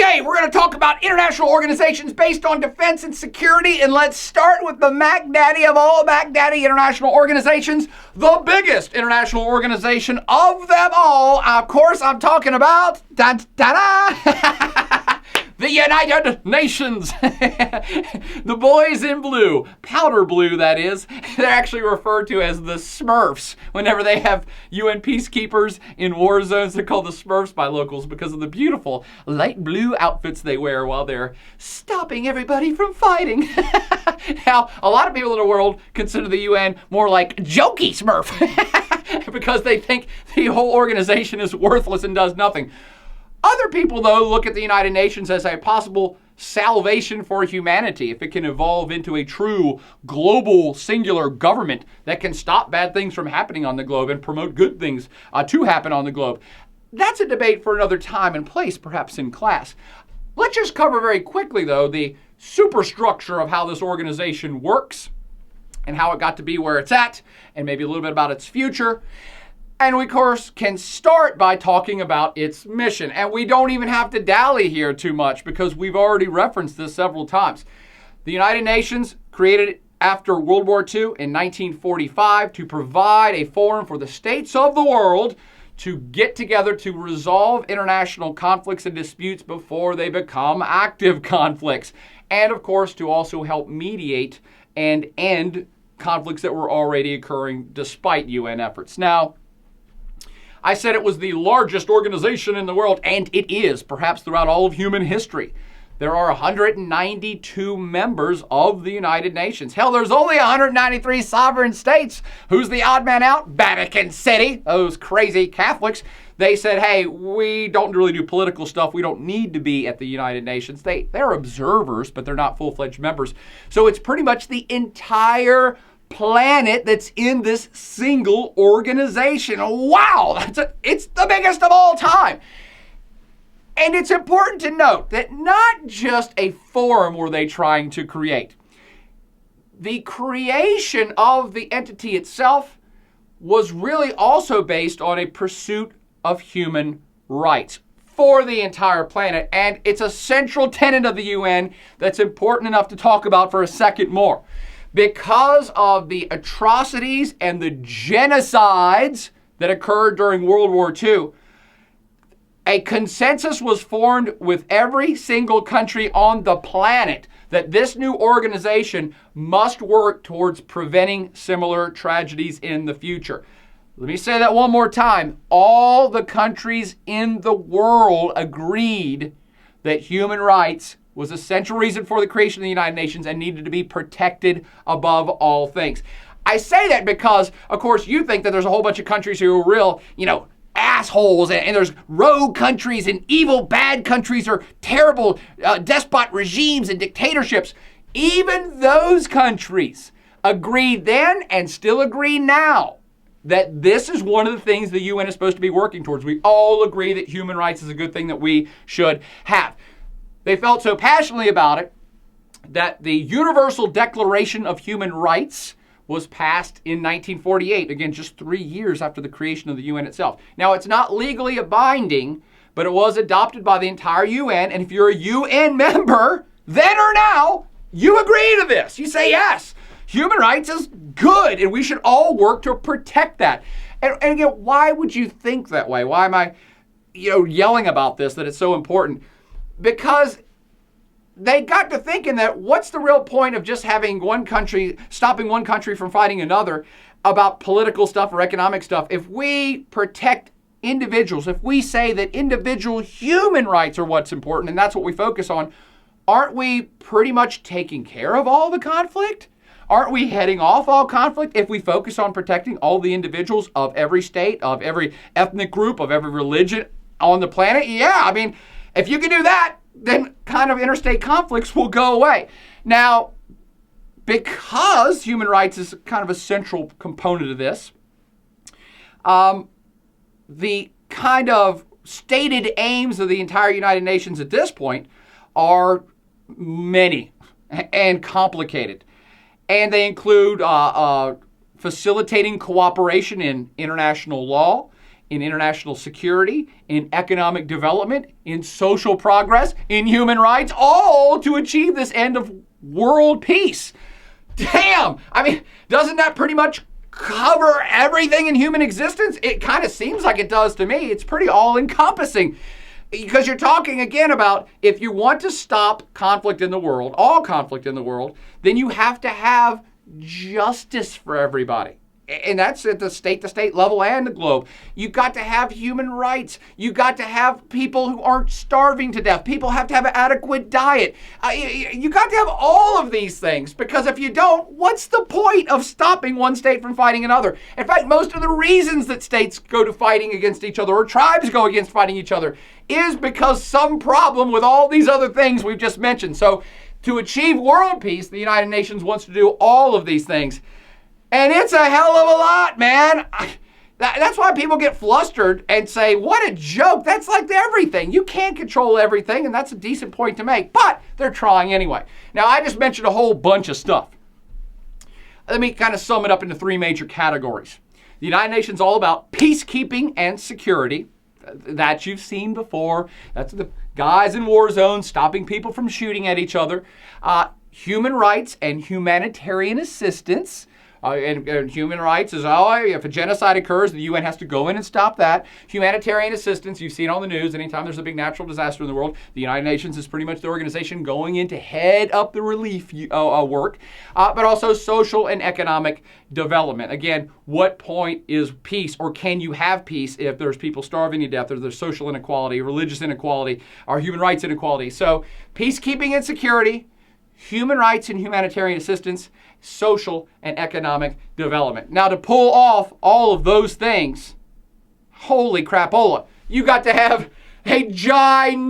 Today, we're going to talk about international organizations based on defense and security, and let's start with the Mac Daddy of all Mac Daddy international organizations, the biggest international organization of them all. Of course, I'm talking about the United Nations. The boys in blue, powder blue that is, they're actually referred to as the Smurfs. Whenever they have UN peacekeepers in war zones, they're called the Smurfs by locals because of the beautiful light blue outfits they wear while they're stopping everybody from fighting. Now, a lot of people in the world consider the UN more like jokey Smurf because they think the whole organization is worthless and does nothing. Other people, though, look at the United Nations as a possible salvation for humanity if it can evolve into a true global singular government that can stop bad things from happening on the globe and promote good things to happen on the globe. That's a debate for another time and place, perhaps in class. Let's just cover very quickly, though, the superstructure of how this organization works and how it got to be where it's at, and maybe a little bit about its future. And we, of course, can start by talking about its mission. And we don't even have to dally here too much because we've already referenced this several times. The United Nations, created after World War II in 1945 to provide a forum for the states of the world to get together to resolve international conflicts and disputes before they become active conflicts. And, of course, to also help mediate and end conflicts that were already occurring despite UN efforts. Now, I said it was the largest organization in the world, and it is, perhaps throughout all of human history. There are 192 members of the United Nations. Hell, there's only 193 sovereign states. Who's the odd man out? Vatican City, those crazy Catholics. They said, hey, we don't really do political stuff. We don't need to be at the United Nations. They're observers, but they're not full-fledged members. So it's pretty much the entire planet that's in this single organization. Wow, it's the biggest of all time. And it's important to note that not just a forum were they trying to create. The creation of the entity itself was really also based on a pursuit of human rights for the entire planet. And it's a central tenet of the UN that's important enough to talk about for a second more. Because of the atrocities and the genocides that occurred during World War II, a consensus was formed with every single country on the planet that this new organization must work towards preventing similar tragedies in the future. Let me say that one more time. All the countries in the world agreed that human rights was a central reason for the creation of the United Nations and needed to be protected above all things. I say that because, of course, you think that there's a whole bunch of countries who are real, assholes, and there's rogue countries and evil, bad countries or terrible despot regimes and dictatorships. Even those countries agreed then and still agree now that this is one of the things the UN is supposed to be working towards. We all agree that human rights is a good thing that we should have. They felt so passionately about it that the Universal Declaration of Human Rights was passed in 1948, again, just 3 years after the creation of the UN itself. Now, it's not legally binding, but it was adopted by the entire UN, and if you're a UN member, then or now, you agree to this. You say, yes, human rights is good, and we should all work to protect that. And again, why would you think that way? Why am I, yelling about this, that it's so important? Because they got to thinking that what's the real point of just having one country, stopping one country from fighting another about political stuff or economic stuff if we protect individuals, if we say that individual human rights are what's important and that's what we focus on, aren't we pretty much taking care of all the conflict? Aren't we heading off all conflict if we focus on protecting all the individuals of every state, of every ethnic group, of every religion on the planet? Yeah, if you can do that, then kind of interstate conflicts will go away. Now, because human rights is kind of a central component of this, the kind of stated aims of the entire United Nations at this point are many and complicated. And they include facilitating cooperation in international law, in international security, in economic development, in social progress, in human rights, all to achieve this end of world peace. Damn! I mean, doesn't that pretty much cover everything in human existence? It kind of seems like it does to me. It's pretty all-encompassing. Because you're talking again about if you want to stop conflict in the world, all conflict in the world, then you have to have justice for everybody. And that's at the state-to-state level and the globe. You've got to have human rights. You've got to have people who aren't starving to death. People have to have an adequate diet. You got to have all of these things, because if you don't, what's the point of stopping one state from fighting another? In fact, most of the reasons that states go to fighting against each other, or tribes go against fighting each other, is because some problem with all these other things we've just mentioned. So to achieve world peace, the United Nations wants to do all of these things. And it's a hell of a lot, man. That's why people get flustered and say, what a joke. That's like everything. You can't control everything, and that's a decent point to make. But they're trying anyway. Now, I just mentioned a whole bunch of stuff. Let me kind of sum it up into three major categories. The United Nations is all about peacekeeping and security. That you've seen before. That's the guys in war zones stopping people from shooting at each other. Human rights and humanitarian assistance. And human rights is, if a genocide occurs, the UN has to go in and stop that. Humanitarian assistance, you've seen on the news, anytime there's a big natural disaster in the world, the United Nations is pretty much the organization going in to head up the relief work, but also social and economic development. Again, what point is peace, or can you have peace if there's people starving to death, or there's social inequality, religious inequality, or human rights inequality? So peacekeeping and security, human rights and humanitarian assistance, social and economic development. Now, to pull off all of those things, holy crapola, you got to have a ginormous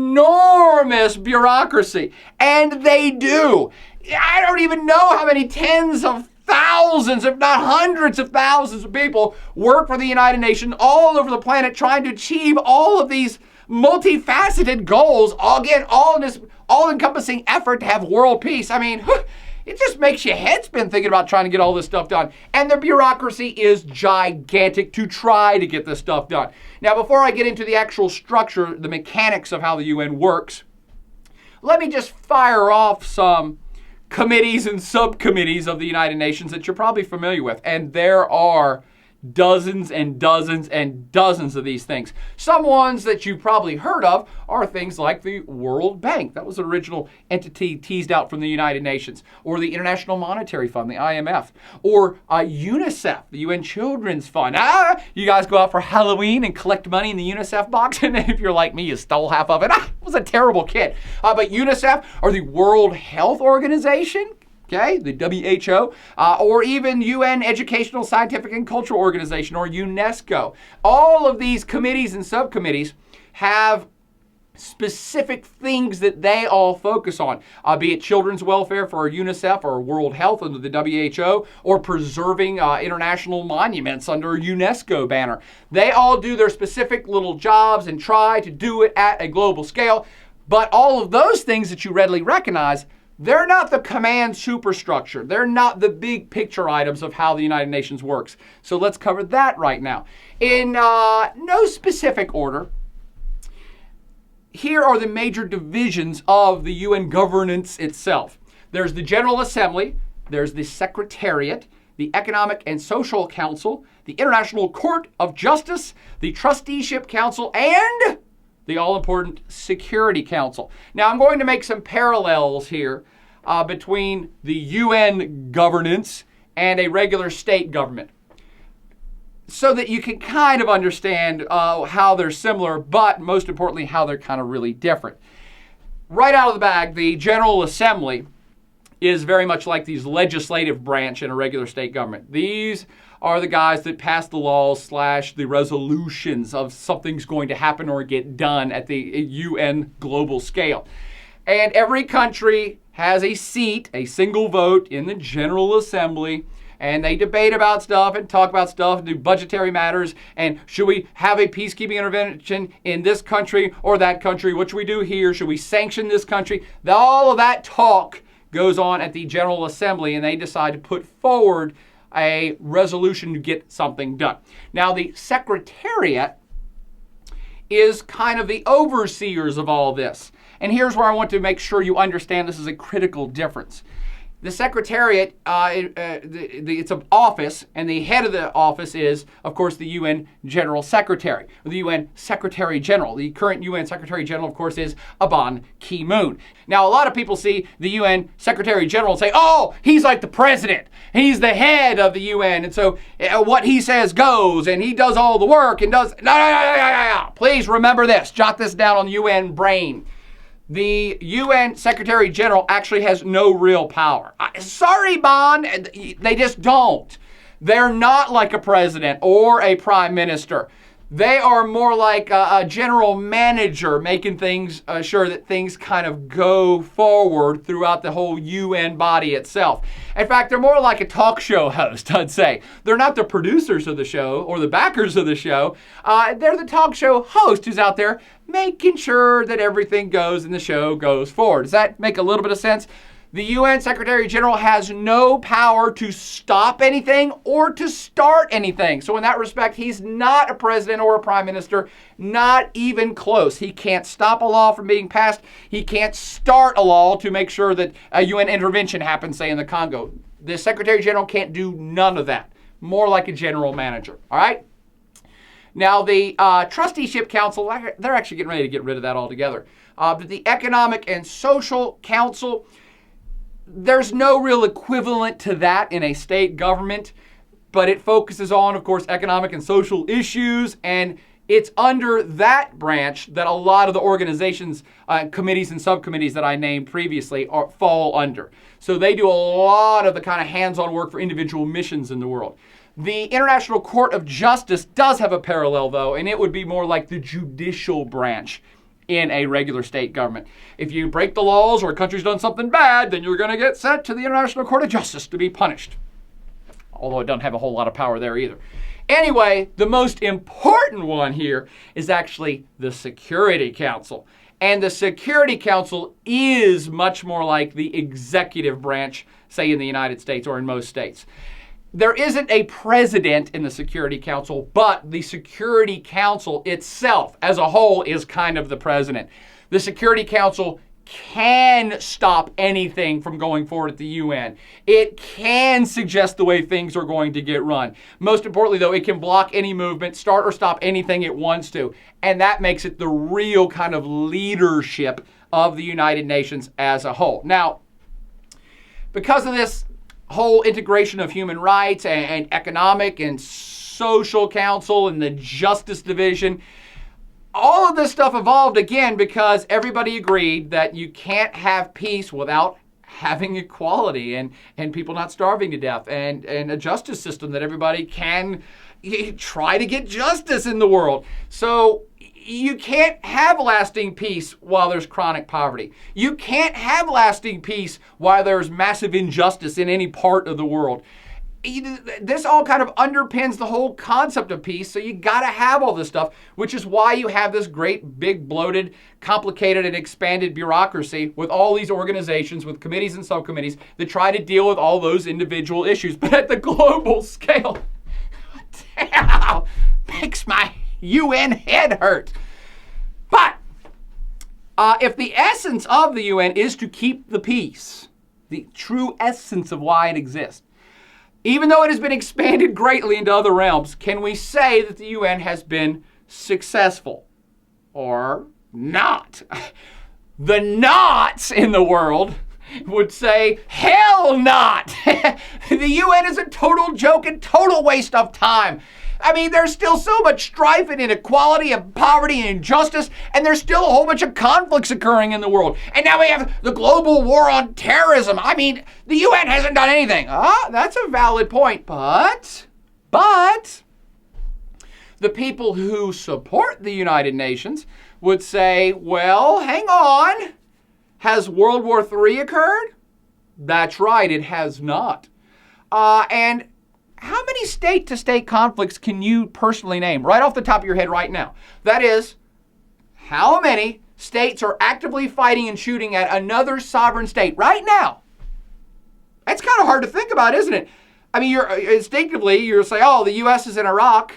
bureaucracy. And they do. I don't even know how many tens of thousands, if not hundreds of thousands of people work for the United Nations all over the planet trying to achieve all of these multifaceted goals, again, all in this all-encompassing effort to have world peace. I mean, it just makes your head spin thinking about trying to get all this stuff done. And the bureaucracy is gigantic to try to get this stuff done. Now, before I get into the actual structure, the mechanics of how the UN works, let me just fire off some committees and subcommittees of the United Nations that you're probably familiar with. And there are dozens and dozens and dozens of these things. Some ones that you probably heard of are things like the World Bank. That was the original entity teased out from the United Nations. Or the International Monetary Fund, the IMF. Or UNICEF, the UN Children's Fund. You guys go out for Halloween and collect money in the UNICEF box, and if you're like me, you stole half of it. I was a terrible kid. But UNICEF, or the World Health Organization, okay, the WHO, or even UN Educational, Scientific, and Cultural Organization, or UNESCO. All of these committees and subcommittees have specific things that they all focus on, be it children's welfare for UNICEF or World Health under the WHO, or preserving international monuments under a UNESCO banner. They all do their specific little jobs and try to do it at a global scale. But all of those things that you readily recognize, they're not the command superstructure. They're not the big picture items of how the United Nations works. So let's cover that right now. In no specific order, here are the major divisions of the UN governance itself. There's the General Assembly, there's the Secretariat, the Economic and Social Council, the International Court of Justice, the Trusteeship Council, and the all-important Security Council. Now, I'm going to make some parallels here between the UN governance and a regular state government, so that you can kind of understand how they're similar, but most importantly, how they're kind of really different. Right out of the bag, the General Assembly is very much like the legislative branch in a regular state government. These are the guys that pass the laws / the resolutions of something's going to happen or get done at the UN global scale. And every country has a seat, a single vote in the General Assembly, and they debate about stuff and talk about stuff and do budgetary matters. And should we have a peacekeeping intervention in this country or that country? What should we do here? Should we sanction this country? All of that talk goes on at the General Assembly, and they decide to put forward a resolution to get something done. Now, the Secretariat is kind of the overseers of all this. And here's where I want to make sure you understand this is a critical difference. The Secretariat, it's an office, and the head of the office is, of course, the UN General Secretary, or the UN Secretary General. The current UN Secretary General, of course, is Ban Ki-moon. Now, a lot of people see the UN Secretary General and say, oh, he's like the president. He's the head of the UN, and so what he says goes, and he does all the work, and does... No. Please remember this. Jot this down on the UN brain. The UN Secretary General actually has no real power. Sorry, Ban, they just don't. They're not like a president or a prime minister. They are more like a general manager, making things sure that things kind of go forward throughout the whole UN body itself. In fact, they're more like a talk show host, I'd say. They're not the producers of the show or the backers of the show. They're the talk show host who's out there making sure that everything goes and the show goes forward. Does that make a little bit of sense? The UN Secretary General has no power to stop anything or to start anything. So in that respect, he's not a president or a prime minister, not even close. He can't stop a law from being passed. He can't start a law to make sure that a UN intervention happens, say, in the Congo. The Secretary General can't do none of that. More like a general manager, all right? Now, the Trusteeship Council, they're actually getting ready to get rid of that altogether. But the Economic and Social Council, there's no real equivalent to that in a state government, but it focuses on, of course, economic and social issues, and it's under that branch that a lot of the organizations, committees and subcommittees that I named previously fall under. So they do a lot of the kind of hands-on work for individual missions in the world. The International Court of Justice does have a parallel, though, and it would be more like the judicial branch in a regular state government. If you break the laws or a country's done something bad, then you're going to get sent to the International Court of Justice to be punished. Although it doesn't have a whole lot of power there either. Anyway, the most important one here is actually the Security Council. And the Security Council is much more like the executive branch, say in the United States or in most states. There isn't a president in the Security Council, but the Security Council itself as a whole is kind of the president. The Security Council can stop anything from going forward at the UN. It can suggest the way things are going to get run. Most importantly, though, it can block any movement, start or stop anything it wants to. And that makes it the real kind of leadership of the United Nations as a whole. Now, because of this whole integration of human rights and economic and social council and the justice division, all of this stuff evolved again because everybody agreed that you can't have peace without having equality and people not starving to death and a justice system that everybody can try to get justice in the world. So you can't have lasting peace while there's chronic poverty. You can't have lasting peace while there's massive injustice in any part of the world. This all kind of underpins the whole concept of peace, so you got to have all this stuff, which is why you have this great, big, bloated, complicated, and expanded bureaucracy with all these organizations, with committees and subcommittees that try to deal with all those individual issues. But at the global scale, damn, makes my UN head hurt. But if the essence of the UN is to keep the peace, the true essence of why it exists, even though it has been expanded greatly into other realms, can we say that the UN has been successful or not? The nots in the world would say, hell not. The UN is a total joke and total waste of time. I mean, there's still so much strife and inequality and poverty and injustice, and there's still a whole bunch of conflicts occurring in the world. And now we have the global war on terrorism. I mean, the UN hasn't done anything. That's a valid point. But the people who support the United Nations would say, well, hang on. Has World War III occurred? That's right, it has not. And how many state-to-state conflicts can you personally name right off the top of your head right now? That is, how many states are actively fighting and shooting at another sovereign state right now? That's kind of hard to think about, isn't it? I mean, you're instinctively, you're saying, oh, the U.S. is in Iraq.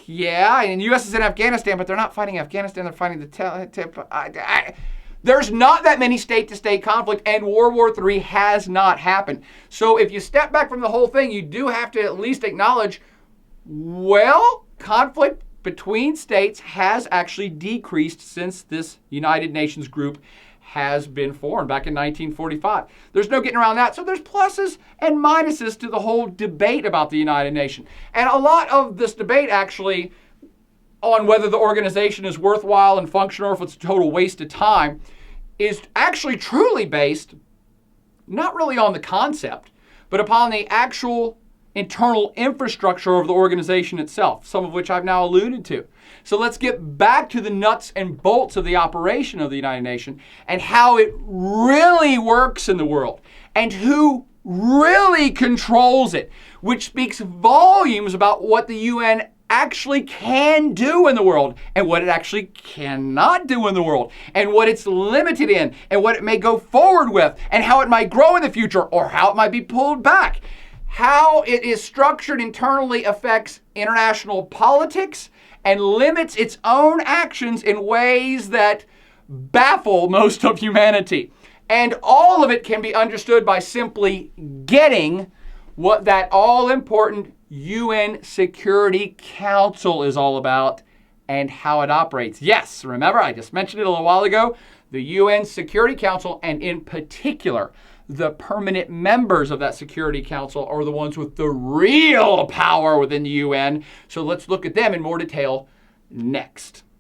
Yeah, and the U.S. is in Afghanistan, but they're not fighting Afghanistan. They're fighting the Taliban. There's not that many state-to-state conflict, and World War III has not happened. So if you step back from the whole thing, you do have to at least acknowledge, well, conflict between states has actually decreased since this United Nations group has been formed back in 1945. There's no getting around that. So there's pluses and minuses to the whole debate about the United Nations. And a lot of this debate actually on whether the organization is worthwhile and functional or if it's a total waste of time is actually truly based not really on the concept, but upon the actual internal infrastructure of the organization itself, some of which I've now alluded to. So let's get back to the nuts and bolts of the operation of the United Nations and how it really works in the world and who really controls it, which speaks volumes about what the UN actually can do in the world and what it actually cannot do in the world and what it's limited in and what it may go forward with and how it might grow in the future or how it might be pulled back. How it is structured internally affects international politics and limits its own actions in ways that baffle most of humanity. And all of it can be understood by simply getting what that all-important UN Security Council is all about and how it operates. Yes, remember, I just mentioned it a little while ago. The UN Security Council, and in particular, the permanent members of that Security Council are the ones with the real power within the UN. So let's look at them in more detail next.